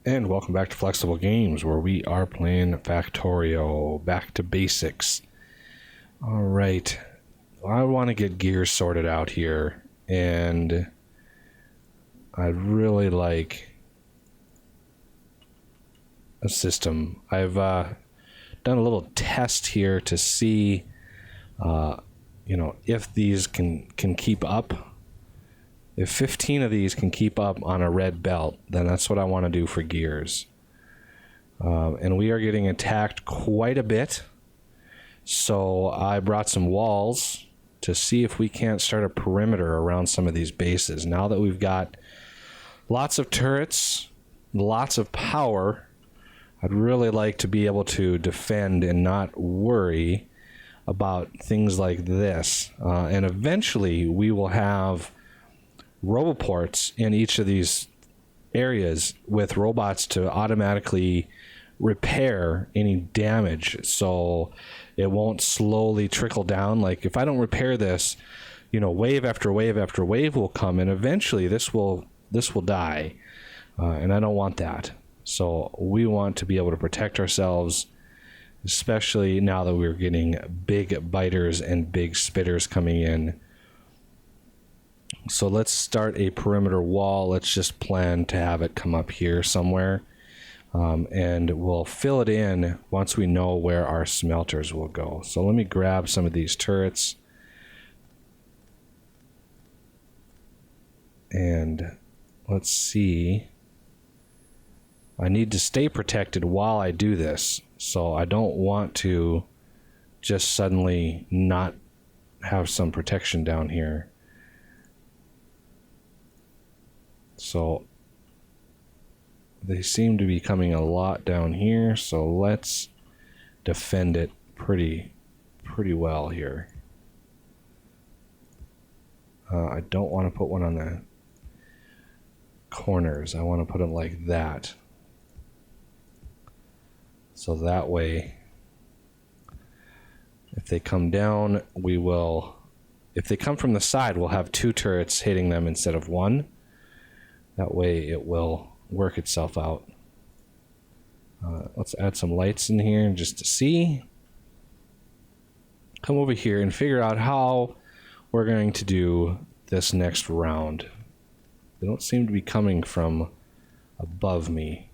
And welcome back to Flexible Games, where we are playing Factorio, back to basics. All right, I want to get gears sorted out here, and I'd really like a system. I've done a little test here to see, if these can keep up. If 15 of these can keep up on a red belt, then that's what I want to do for gears. And we are getting attacked quite a bit. So I brought some walls to see if we can't start a perimeter around some of these bases. Now that we've got lots of turrets, lots of power, I'd really like to be able to defend and not worry about things like this. And eventually we will have roboports in each of these areas with robots to automatically repair any damage, so it won't slowly trickle down. Like if I don't repair this, wave after wave after wave will come, and eventually this will die, and I don't want that. So we want to be able to protect ourselves, especially now that we're getting big biters and big spitters coming in. So let's start a perimeter wall. Let's just plan to have it come up here somewhere. And we'll fill it in once we know where our smelters will go. So let me grab some of these turrets. And let's see. I need to stay protected while I do this. So I don't want to just suddenly not have some protection down here. So they seem to be coming a lot down here, so let's defend it pretty well here. I don't want to put one on the corners. I want to put them like that. So that way, if they come down, we will... If they come from the side, we'll have 2 turrets hitting them instead of 1. That way it will work itself out. Let's add some lights in here just to see. Come over here and figure out how we're going to do this next round. They don't seem to be coming from above me.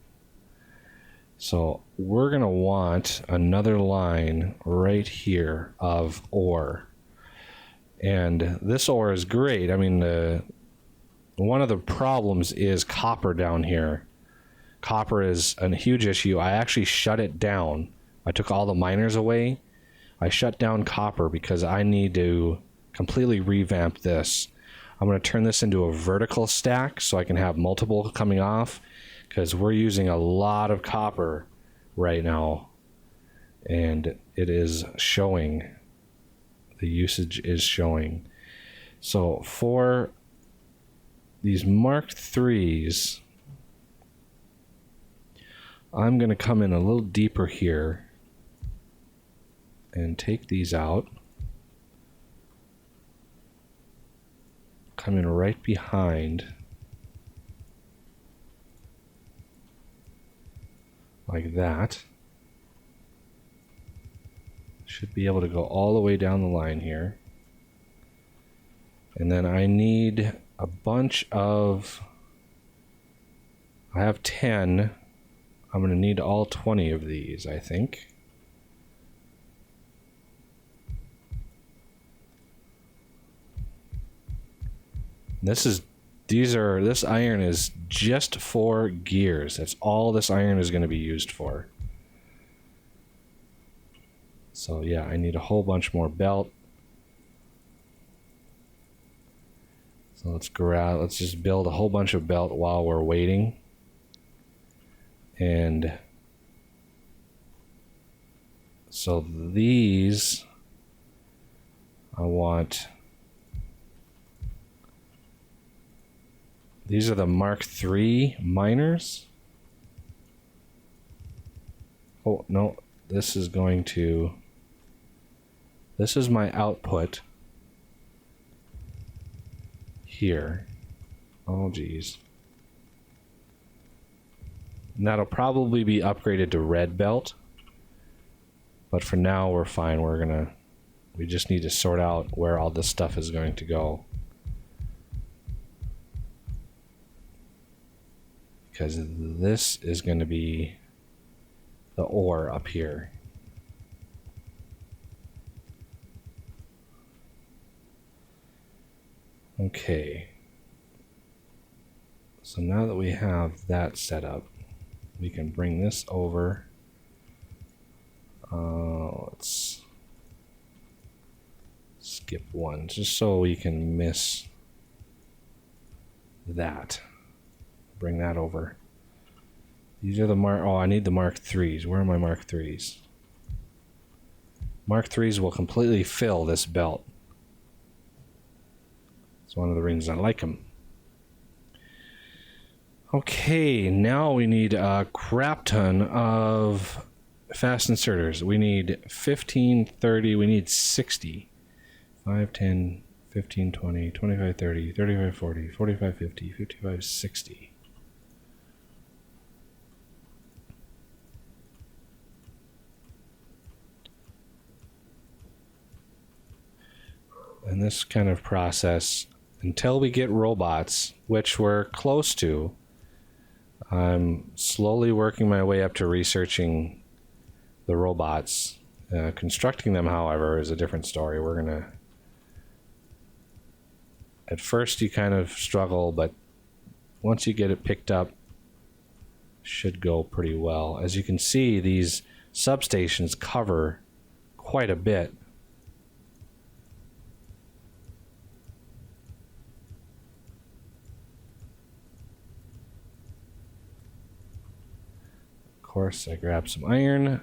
So we're going to want another line right here of ore. And this ore is great. I mean, one of the problems is copper down here. Copper is a huge issue. I actually shut it down. I took all the miners away. I shut down copper because I need to completely revamp this. I'm going to turn this into a vertical stack so I can have multiple coming off, because we're using a lot of copper right now, and it is showing. The usage is showing. So for these Mark IIIs, I'm going to come in a little deeper here and take these out. Come in right behind, like that. Should be able to go all the way down the line here. And then I need a bunch of... I have 10. I'm going to need all 20 of these, I think. This iron is just for gears. That's all this iron is going to be used for. So yeah, I need a whole bunch more belt. So let's just build a whole bunch of belt while we're waiting. And so these, I want... These are the Mark III miners. Oh, no. This is going to... This is my output. Here. Oh, geez. And that'll probably be upgraded to red belt. But for now, we're fine. We just need to sort out where all this stuff is going to go. Because this is going to be the ore up here. Okay. So now that we have that set up, we can bring this over. Let's skip one, just so we can miss that. Bring that over. These are the I need the Mark 3s. Where are my Mark 3s? Mark 3s will completely fill this belt. It's one of the reasons I like them. Okay, now we need a crap ton of fast inserters. We need 15, 30, we need 60. 5, 10, 15, 20, 25, 30, 35, 40, 45, 50, 55, 60. And this kind of process, until we get robots, which we're close to, I'm slowly working my way up to researching the robots. Constructing them, however, is a different story. At first you kind of struggle, but once you get it picked up, should go pretty well. As you can see, these substations cover quite a bit. Of course, I grabbed some iron.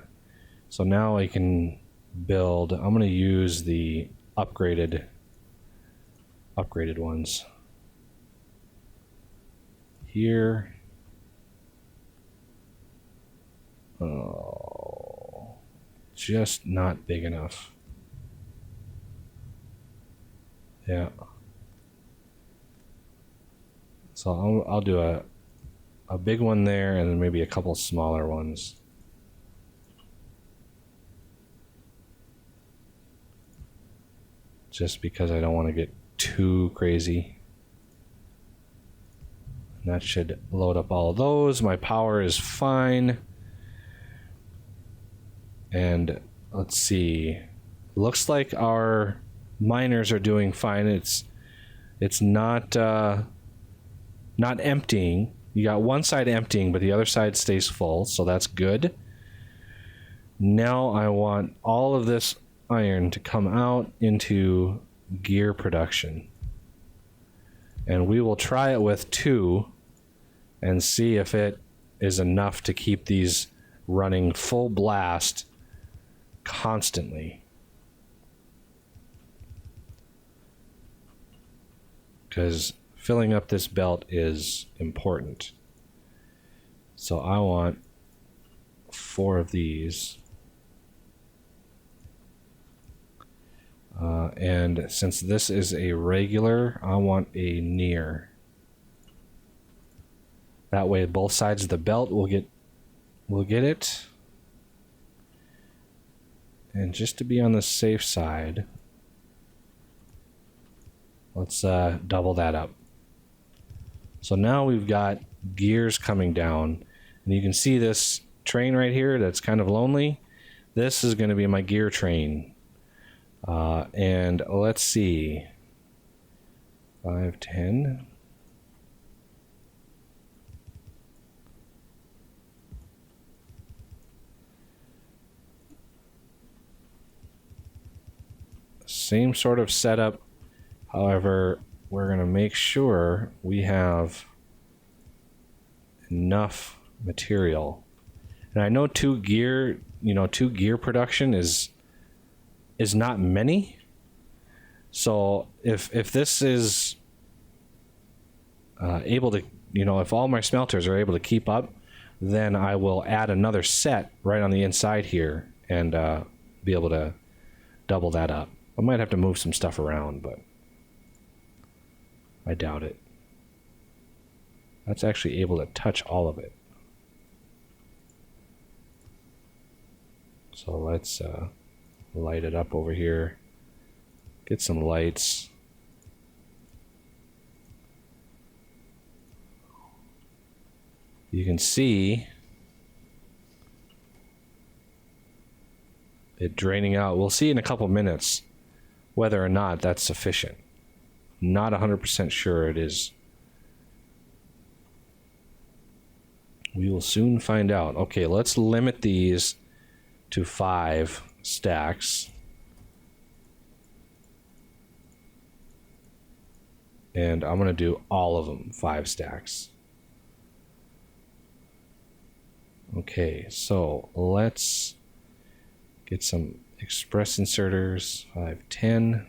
So now I can build, I'm going to use the upgraded ones here. Oh, just not big enough. Yeah. So I'll do a big one there and then maybe a couple smaller ones. Just because I don't want to get too crazy. And that should load up all of those. My power is fine. And let's see. Looks like our miners are doing fine. It's not emptying. You got one side emptying, but the other side stays full, so that's good. Now I want all of this iron to come out into gear production. And we will try it with 2 and see if it is enough to keep these running full blast constantly. Because filling up this belt is important. So I want 4 of these. And since this is a regular, I want a near. That way both sides of the belt will get it. And just to be on the safe side, let's double that up. So now we've got gears coming down, and you can see this train right here that's kind of lonely. This is going to be my gear train. And let's see, 5, 10. Same sort of setup. However, we're going to make sure we have enough material. And I know 2 gear production is not many. So if this is able to, if all my smelters are able to keep up, then I will add another set right on the inside here and be able to double that up. I might have to move some stuff around, but I doubt it. That's actually able to touch all of it. So let's light it up over here. Get some lights. You can see it draining out. We'll see in a couple minutes whether or not that's sufficient. Not 100% sure it is. We will soon find out. Okay, let's limit these to 5 stacks. And I'm going to do all of them 5 stacks. Okay, so let's get some express inserters. 5, 10.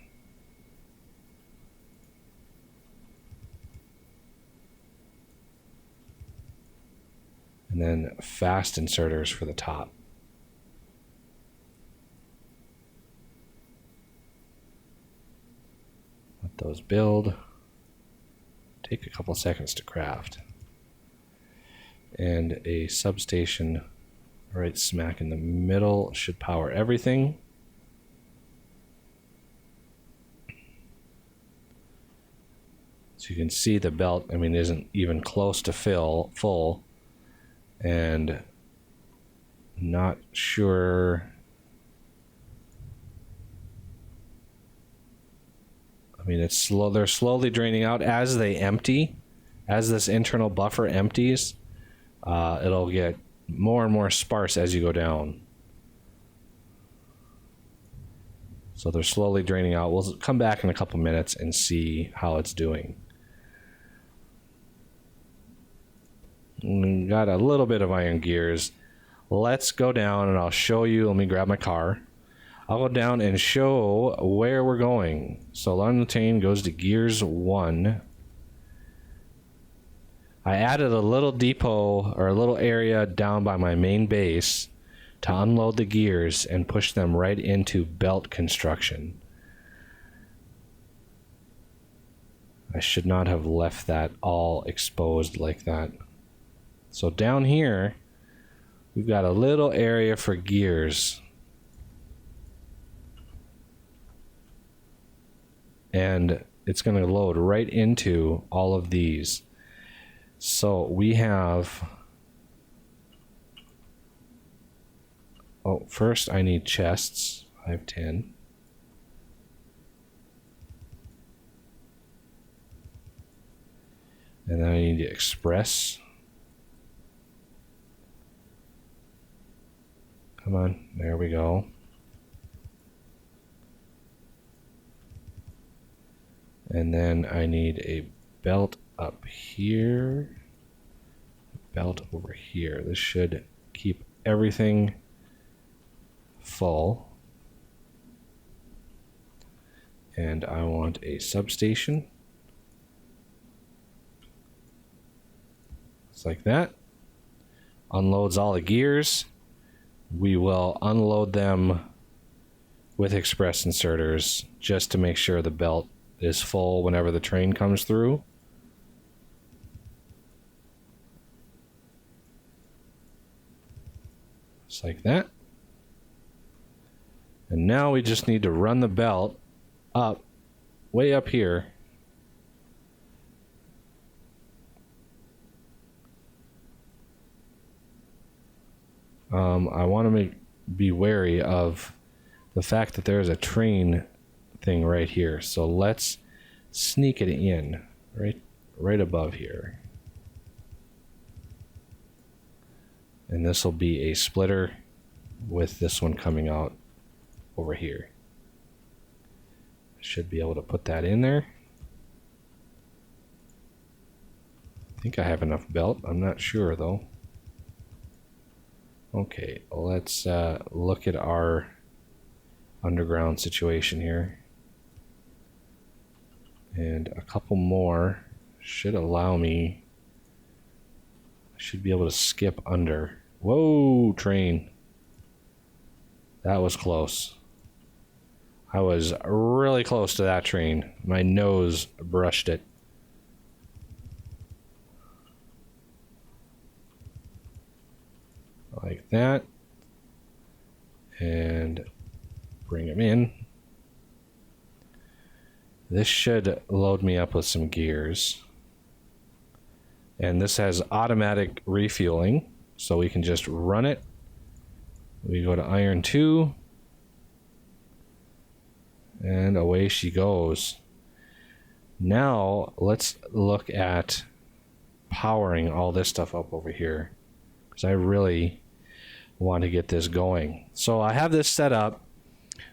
And then fast inserters for the top. Let those build. Take a couple seconds to craft. And a substation right smack in the middle should power everything. So you can see the belt, I mean, isn't even close to full. And not sure. I mean, it's slow. They're slowly draining out as they empty. As this internal buffer empties, it'll get more and more sparse as you go down. So they're slowly draining out. We'll come back in a couple minutes and see how it's doing. Got a little bit of iron gears. Let's go down and I'll show you. Let me grab my car. I'll go down and show where we're going. So on the chain goes to gears 1. I added a little depot or a little area down by my main base to unload the gears and push them right into belt construction. I should not have left that all exposed like that. So down here, we've got a little area for gears. And it's going to load right into all of these. So we have... Oh, first I need chests. I have 10. And then I need to express. Come on, there we go. And then I need a belt up here. Belt over here. This should keep everything full. And I want a substation. Just like that. Unloads all the gears. We will unload them with express inserters just to make sure the belt is full whenever the train comes through. Just like that. And now we just need to run the belt up, way up here. I want to be wary of the fact that there's a train thing right here. So let's sneak it in right above here. And this will be a splitter with this one coming out over here. Should be able to put that in there. I think I have enough belt. I'm not sure though. Okay, let's look at our underground situation here. And a couple more should allow me. I should be able to skip under. Whoa, train. That was close. I was really close to that train. My nose brushed it. Like that. and bring them in. This should load me up with some gears. And this has automatic refueling, so we can just run it. We go to iron 2, and away she goes. Now let's look at powering all this stuff up over here, because I really want to get this going. So I have this set up.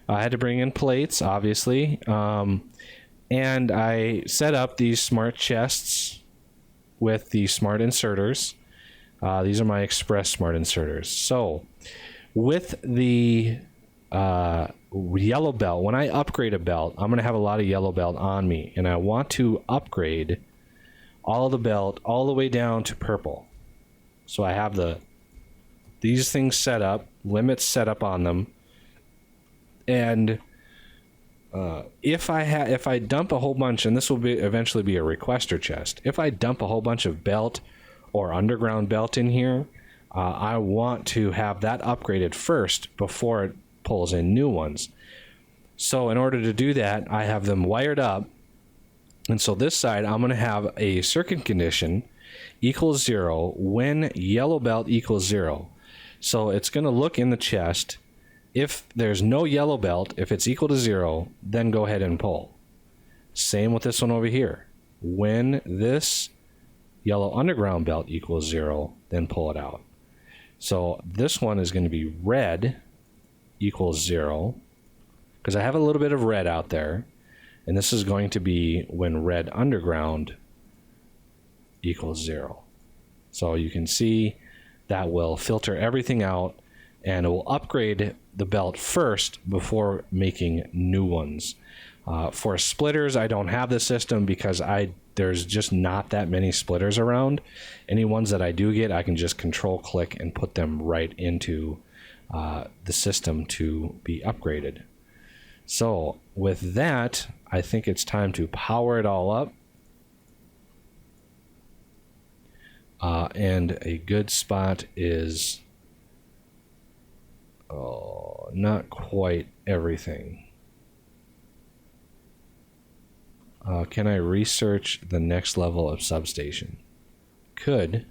I had to bring in plates, obviously, and I set up these smart chests with the smart inserters. These are my express smart inserters. So with the yellow belt, when I upgrade a belt, I'm going to have a lot of yellow belt on me, and I want to upgrade all the belt all the way down to purple. So I have these things set up, limits set up on them, and if I dump a whole bunch, and this will eventually be a requester chest, if I dump a whole bunch of belt or underground belt in here, I want to have that upgraded first before it pulls in new ones. So in order to do that, I have them wired up, and so this side I'm going to have a circuit condition equals 0 when yellow belt equals 0. So it's going to look in the chest. If there's no yellow belt, if it's equal to 0, then go ahead and pull. Same with this one over here. When this yellow underground belt equals 0, then pull it out. So this one is going to be red equals 0, because I have a little bit of red out there, and this is going to be when red underground equals 0. So you can see that will filter everything out, and it will upgrade the belt first before making new ones. For splitters, I don't have the system because there's just not that many splitters around. Any ones that I do get, I can just control click and put them right into the system to be upgraded. So with that, I think it's time to power it all up. And a good spot is not quite everything. Can I research the next level of substation? Could.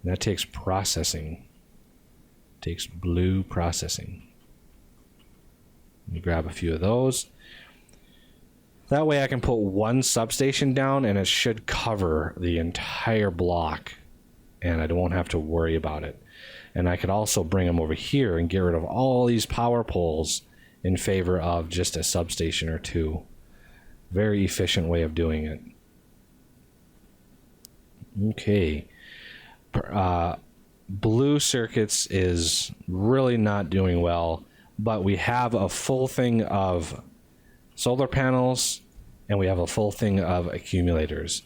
That takes processing. Takes blue processing. Let me grab a few of those. That way I can put one substation down and it should cover the entire block, and I won't have to worry about it. And I could also bring them over here and get rid of all these power poles in favor of just a substation or two. Very efficient way of doing it. Okay. Blue circuits is really not doing well, but we have a full thing of solar panels and we have a full thing of accumulators.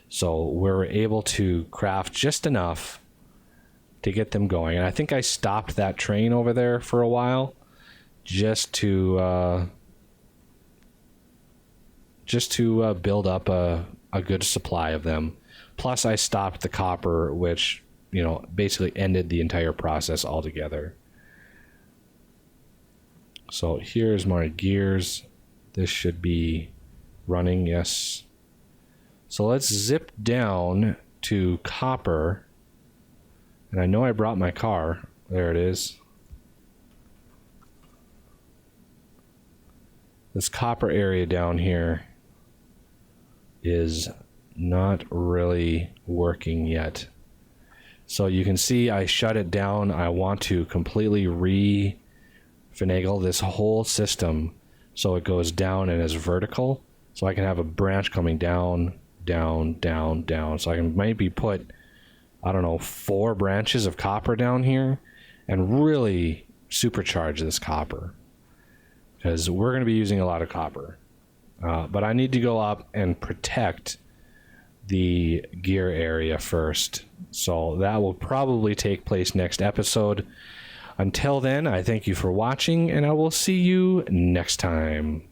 So we're able to craft just enough to get them going. And I think I stopped that train over there for a while just to build up a good supply of them. Plus I stopped the copper, which, you know, basically ended the entire process altogether. So here's my gears. This should be running, yes. So let's zip down to copper. And I know I brought my car. There it is. This copper area down here is not really working yet. So you can see I shut it down. I want to completely finagle this whole system so it goes down and is vertical. So I can have a branch coming down, down, down, down. So I can maybe put, I don't know, 4 branches of copper down here and really supercharge this copper, because we're going to be using a lot of copper. But I need to go up and protect the gear area first. So that will probably take place next episode. Until then, I thank you for watching, and I will see you next time.